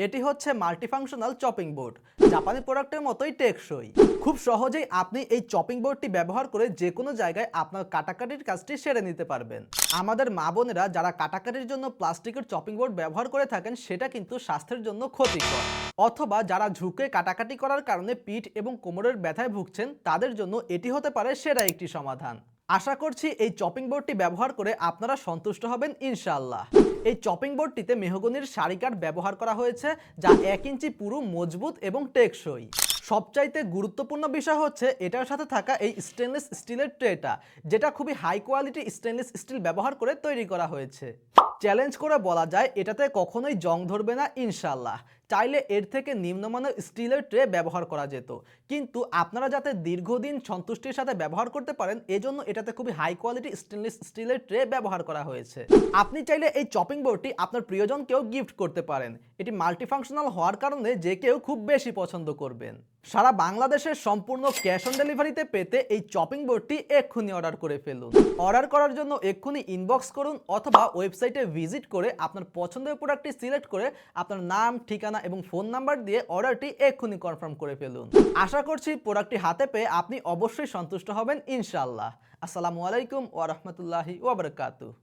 এটি হচ্ছে multifunctional chopping board, জাপানি প্রোডাক্টের মতোই টেকসই। খুব সহজেই আপনি এই চপিং বোর্ডটি ব্যবহার করে যে কোনো জায়গায় আপনার কাটাকাটির কাজটি সেরে নিতে পারবেন। আমাদের মা বোনেরা যারা কাটাকাটির জন্য প্লাস্টিকের চপিং বোর্ড ব্যবহার করে থাকেন, সেটা কিন্তু স্বাস্থ্যের জন্য ক্ষতিকর। অথবা যারা ঝুঁকে কাটাকাটি করার কারণে পিঠ এবং কোমরের ব্যথায় ভুগছেন, তাদের জন্য এটি হতে পারে সেরা একটি সমাধান। আশা করছি এই চপিং বোর্ডটি ব্যবহার করে আপনারা সন্তুষ্ট হবেন ইনশাআল্লাহ। এই চপিং বোর্ডটিতে মেহগনির সারি কাঠ ব্যবহার করা হয়েছে, যা 1 ইঞ্চি পুরু, মজবুত এবং টেকসই। সবচাইতে গুরুত্বপূর্ণ বিষয় হচ্ছে এটার সাথে থাকা এই স্টেনলেস স্টিলের ট্রেটা, যেটা খুবই হাই কোয়ালিটি স্টেনলেস স্টিল ব্যবহার করে তৈরি করা হয়েছে। চ্যালেঞ্জ করে বলা যায় এটাতে কখনোই জং ধরবে না ইনশাআল্লাহ। চাইলে এর থেকে নিম্নমানের স্টিলের ট্রে ব্যবহার করা যেত, কিন্তু আপনারা যাতে দীর্ঘদিন সন্তুষ্টির সাথে ব্যবহার করতে পারেন, এজন্য এটাতে খুবই হাই কোয়ালিটি স্টেনলেস স্টিলের ট্রে ব্যবহার করা হয়েছে। আপনি চাইলে এই চপিং বোর্ডটি আপনার প্রিয়জনকেও গিফট করতে পারেন। এটি মাল্টিফাংশনাল হওয়ার কারণে যে কেউ খুব বেশি পছন্দ করবেন। সারা বাংলাদেশের সম্পূর্ণ ক্যাশ অন ডেলিভারিতে পেতে এই চপিং বোর্ডটি এক্ষুনি অর্ডার করে ফেলুন। অর্ডার করার জন্য এক্ষুনি ইনবক্স করুন অথবা ওয়েবসাইটে ভিজিট করে আপনার পছন্দের প্রোডাক্টটি সিলেক্ট করে আপনার নাম, ঠিকানা এবং ফোন নাম্বার দিয়ে অর্ডারটি এক্ষুনি কনফার্ম করে ফেলুন। আশা করছি প্রোডাক্টটি হাতে পেয়ে আপনি অবশ্যই সন্তুষ্ট হবেন ইনশাআল্লাহ। আসসালামু আলাইকুম ওয়া রাহমাতুল্লাহি ওয়া বারাকাতুহু।